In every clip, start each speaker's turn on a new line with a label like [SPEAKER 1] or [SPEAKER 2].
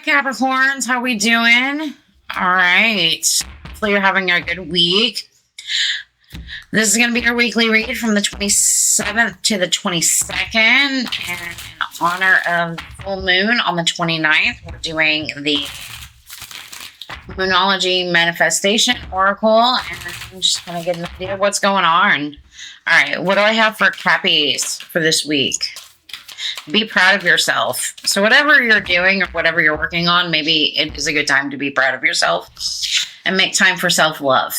[SPEAKER 1] Capricorns, how we doing? All right. Hopefully you're having a good week. This is going to be your weekly read from the 27th to the 22nd. And in honor of full moon on the 29th, we're doing the Moonology Manifestation Oracle. And I'm just going to get an idea of what's going on. All right. What do I have for Cappies for this week? Be proud of yourself. So whatever you're doing or whatever you're working on, maybe it is a good time to be proud of yourself and make time for self-love.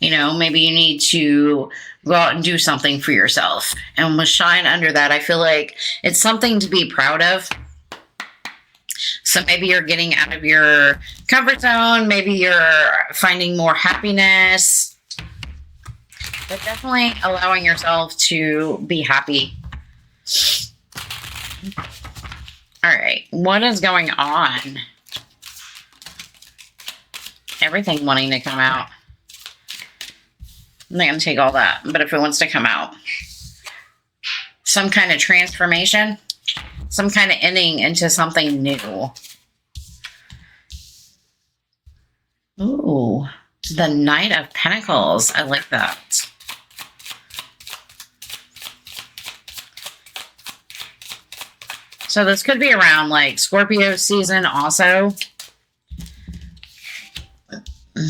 [SPEAKER 1] You know, maybe you need to go out and do something for yourself. And with shine under that, I feel like it's something to be proud of. So maybe you're getting out of your comfort zone. Maybe you're finding more happiness. But definitely allowing yourself to be happy. All right. What is going on? Everything wanting to come out. I'm not going to take all that. But if it wants to come out. Some kind of transformation. Some kind of ending into something new. Ooh. The Knight of Pentacles. I like that. So this could be around like Scorpio season also. I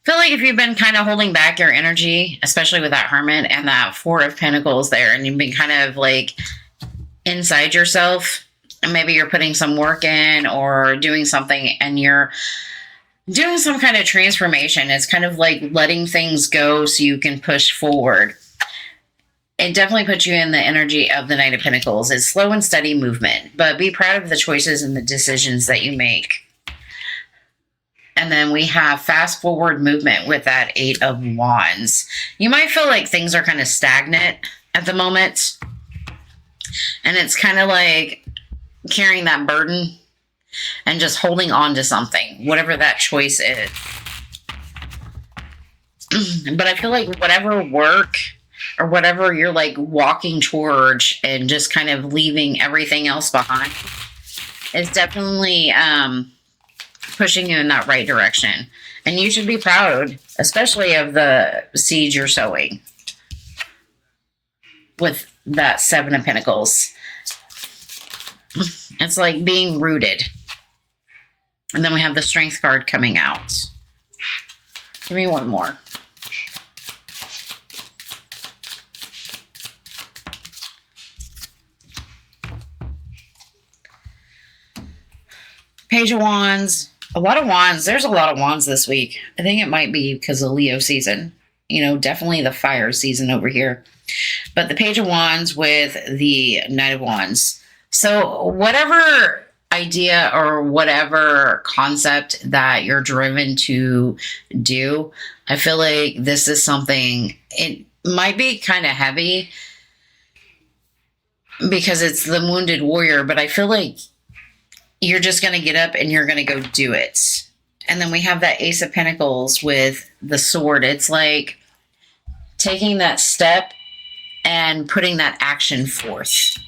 [SPEAKER 1] feel like if you've been kind of holding back your energy, especially with that Hermit and that Four of Pentacles there, and you've been kind of like inside yourself, and maybe you're putting some work in or doing something and you're doing some kind of transformation. It's kind of like letting things go so you can push forward. It definitely puts you in the energy of the Knight of Pentacles. It's slow and steady movement, but be proud of the choices and the decisions that you make. And then we have fast forward movement with that Eight of Wands. You might feel like things are kind of stagnant at the moment. And it's kind of like carrying that burden and just holding on to something, whatever that choice is. But I feel like whatever work or whatever you're like walking towards and just kind of leaving everything else behind is definitely pushing you in that right direction. And you should be proud, especially of the seeds you're sowing with that Seven of Pentacles. It's like being rooted. And then we have the Strength card coming out. Give me one more. Page of Wands. A lot of Wands. There's a lot of Wands this week. I think it might be because of Leo season. You know, definitely the fire season over here. But the Page of Wands with the Knight of Wands. So whatever idea or whatever concept that you're driven to do, I feel like this is something, it might be kind of heavy because it's the wounded warrior, but I feel like you're just going to get up and you're going to go do it. And then we have that Ace of Pentacles with the sword. It's like taking that step and putting that action forth.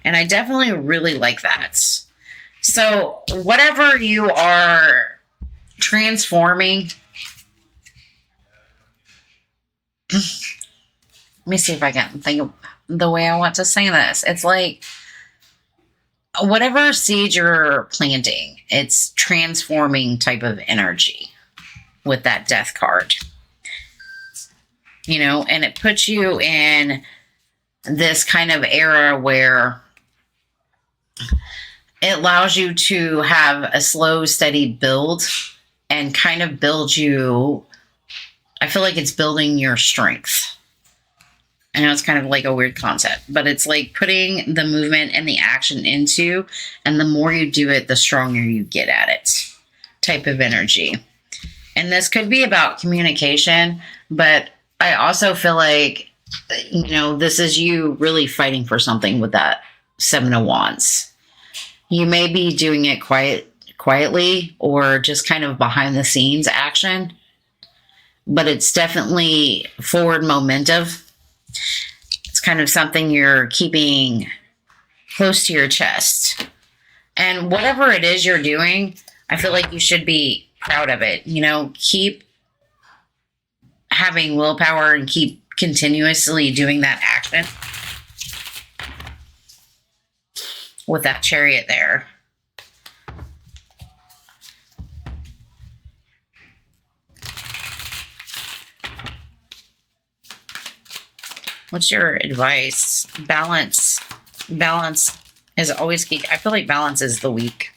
[SPEAKER 1] And I definitely really like that. So whatever you are transforming, let me see if I can think of the way I want to say this. It's like whatever seed you're planting, it's transforming type of energy with that Death card. You know, and it puts you in this kind of era where it allows you to have a slow, steady build and kind of build you. I feel like it's building your strength. I know it's kind of like a weird concept, but it's like putting the movement and the action into, and the more you do it, the stronger you get at it type of energy. And this could be about communication, but I also feel like, you know, this is you really fighting for something with that Seven of Wands. You may be doing it quietly or just kind of behind the scenes action. but it's definitely forward momentum. It's kind of something you're keeping close to your chest. And whatever it is you're doing, I feel like you should be proud of it. You know, keep having willpower and keep continuously doing that action with that Chariot there. What's your advice? Balance. Balance is always key. I feel like balance is the weak.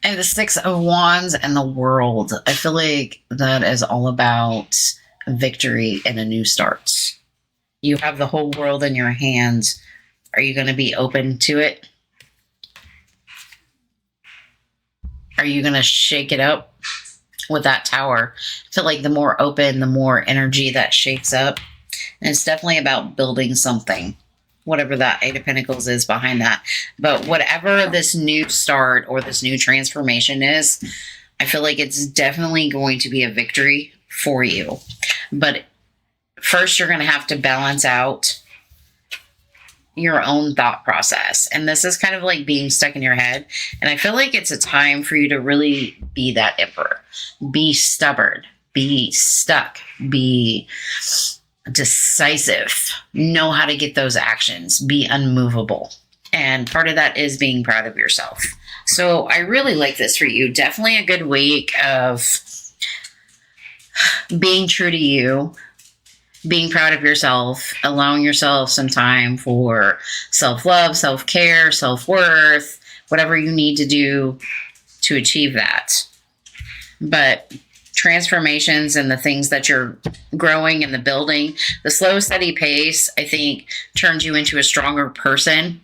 [SPEAKER 1] And the Six of Wands and the World. I feel like that is all about victory and a new start. You have the whole world in your hands. Are you going to be open to it? Are you going to shake it up with that Tower? I feel like the more open, the more energy that shakes up. And it's definitely about building something, whatever that Eight of Pentacles is behind that. But whatever this new start or this new transformation is, I feel like it's definitely going to be a victory for you. But first, you're going to have to balance out your own thought process. And this is kind of like being stuck in your head. And I feel like it's a time for you to really be that emperor. Be stubborn. Be stuck. Be decisive. Know how to get those actions. Be unmovable. And part of that is being proud of yourself. So I really like this for you. Definitely a good week of being true to you, being proud of yourself, allowing yourself some time for self-love, self-care, self-worth, whatever you need to do to achieve that. But transformations and the things that you're growing and the building, the slow, steady pace, I think, turns you into a stronger person.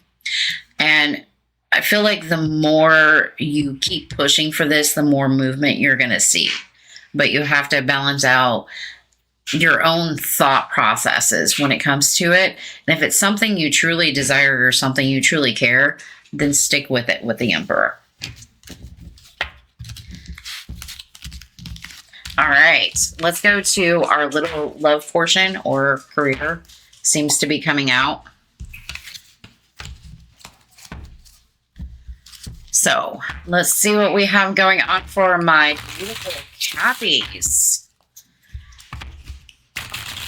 [SPEAKER 1] And I feel like the more you keep pushing for this, the more movement you're going to see. But you have to balance out your own thought processes when it comes to it. And if it's something you truly desire or something you truly care, then stick with it with the Emperor. All right, let's go to our little love portion or career. Seems to be coming out. So let's see what we have going on for my beautiful Cappies.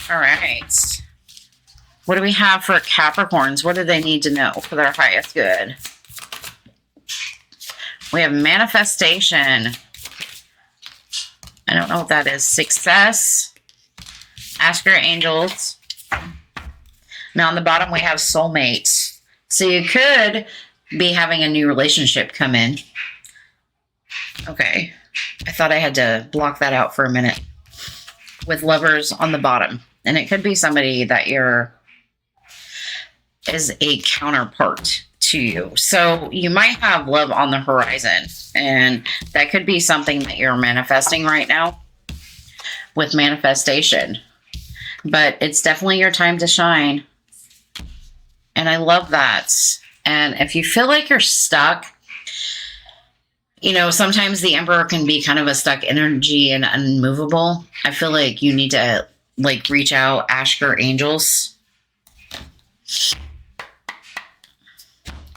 [SPEAKER 1] All right. What do we have for Capricorns? What do they need to know for their highest good? We have manifestation. I don't know what that is. Success. Ask your angels. Now on the bottom we have soulmates. So you could be having a new relationship come in. Okay. I thought I had to block that out for a minute. With lovers on the bottom. And it could be somebody that is a counterpart to you. So you might have love on the horizon. And that could be something that you're manifesting right now with manifestation. But it's definitely your time to shine. And I love that. And if you feel like you're stuck, you know, sometimes the Emperor can be kind of a stuck energy and unmovable. I feel like you need to like reach out, ask your angels.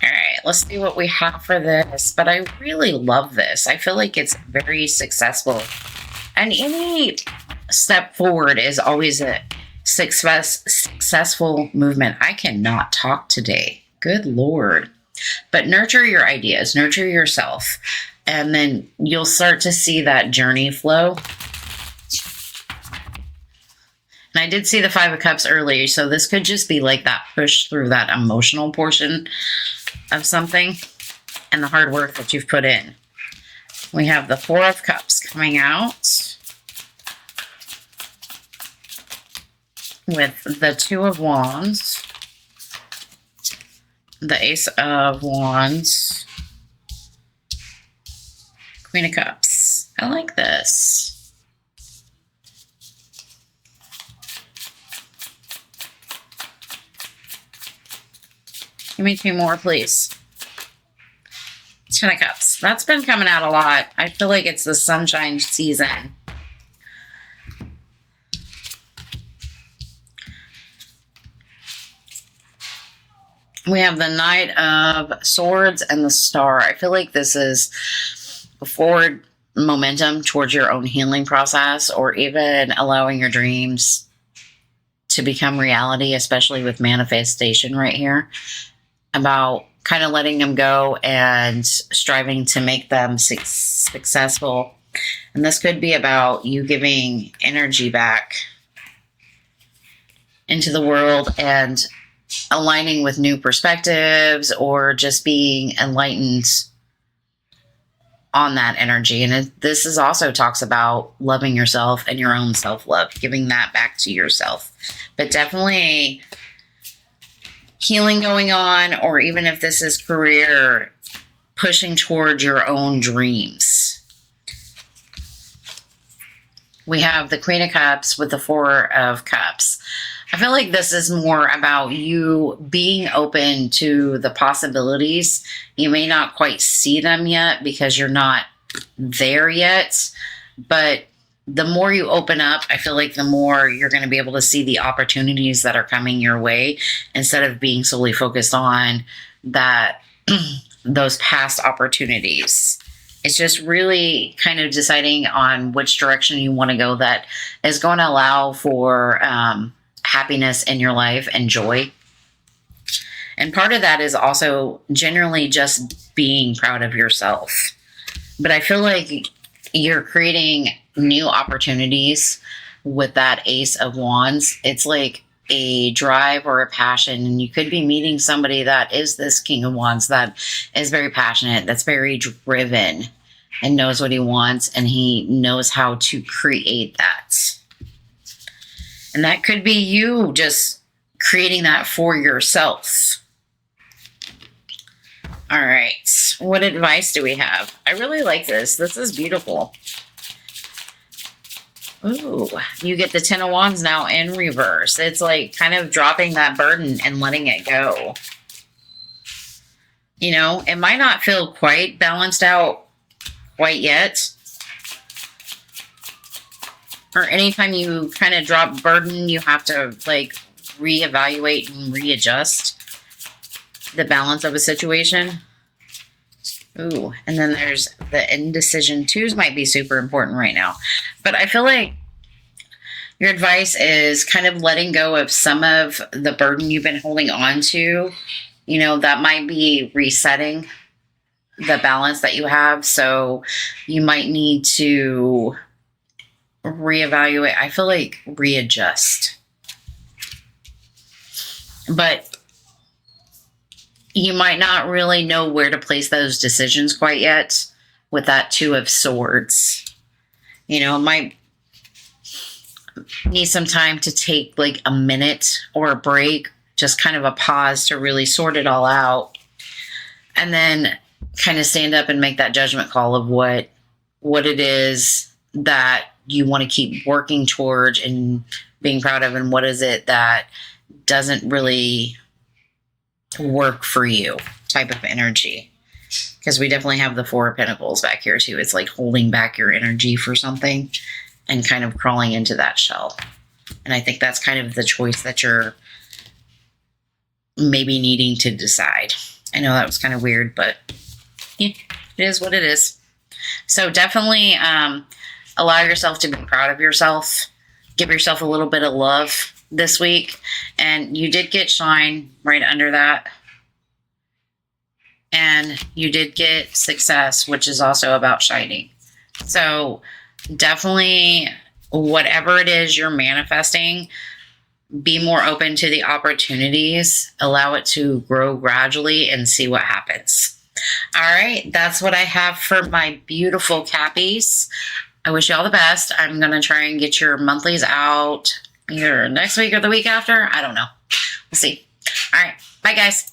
[SPEAKER 1] All right, let's see what we have for this. But I really love this. I feel like it's very successful. And any step forward is always a successful movement. I cannot talk today. Good Lord. But nurture your ideas, nurture yourself, and then you'll start to see that journey flow. And I did see the Five of Cups earlier, so this could just be like that push through that emotional portion of something and the hard work that you've put in. We have the Four of Cups coming out with the Two of Wands, the Ace of Wands, Queen of Cups. I like this. Give me 2 more, please. 10 of Cups. That's been coming out a lot. I feel like it's the sunshine season. We have the Knight of Swords and the Star. I feel like this is a forward momentum towards your own healing process, or even allowing your dreams to become reality, especially with manifestation right here, about kind of letting them go and striving to make them successful. And this could be about you giving energy back into the world and aligning with new perspectives, or just being enlightened on that energy. And this is also talks about loving yourself and your own self-love, giving that back to yourself. But definitely healing going on, or even if this is career, pushing towards your own dreams. We have the Queen of Cups with the Four of Cups. I feel like this is more about you being open to the possibilities. You may not quite see them yet because you're not there yet, but the more you open up, I feel like the more you're going to be able to see the opportunities that are coming your way, instead of being solely focused on that those past opportunities. It's just really kind of deciding on which direction you want to go that is going to allow for happiness in your life and joy. And part of that is also generally just being proud of yourself. But I feel like you're creating new opportunities with that Ace of Wands. It's like a drive or a passion, and you could be meeting somebody that is this King of Wands that is very passionate, that's very driven, and knows what he wants, and he knows how to create that. And that could be you just creating that for yourself. All right. What advice do we have? I really like this. This is beautiful. Ooh, you get the 10 of Wands now in reverse. It's like kind of dropping that burden and letting it go. You know, it might not feel quite balanced out quite yet. Or anytime you kind of drop burden, you have to like reevaluate and readjust the balance of a situation. Ooh, and then there's the indecision. 2s might be super important right now. But I feel like your advice is kind of letting go of some of the burden you've been holding on to. You know, that might be resetting the balance that you have. So you might need to reevaluate. I feel like readjust. But you might not really know where to place those decisions quite yet with that 2 of Swords. You know, it might need some time to take like a minute or a break, just kind of a pause to really sort it all out. And then kind of stand up and make that judgment call of what it is that you want to keep working towards and being proud of, and what is it that doesn't really work for you type of energy. Because we definitely have the 4 of Pentacles back here too. It's like holding back your energy for something and kind of crawling into that shell. And I think that's kind of the choice that you're maybe needing to decide. I know that was kind of weird, but yeah, it is what it is. So definitely allow yourself to be proud of yourself. Give yourself a little bit of love this week. And you did get shine right under that. And you did get success, which is also about shining. So definitely whatever it is you're manifesting, be more open to the opportunities. Allow it to grow gradually and see what happens. All right, that's what I have for my beautiful Cappies. I wish you all the best. I'm going to try and get your monthlies out either next week or the week after. I don't know. We'll see. All right. Bye, guys.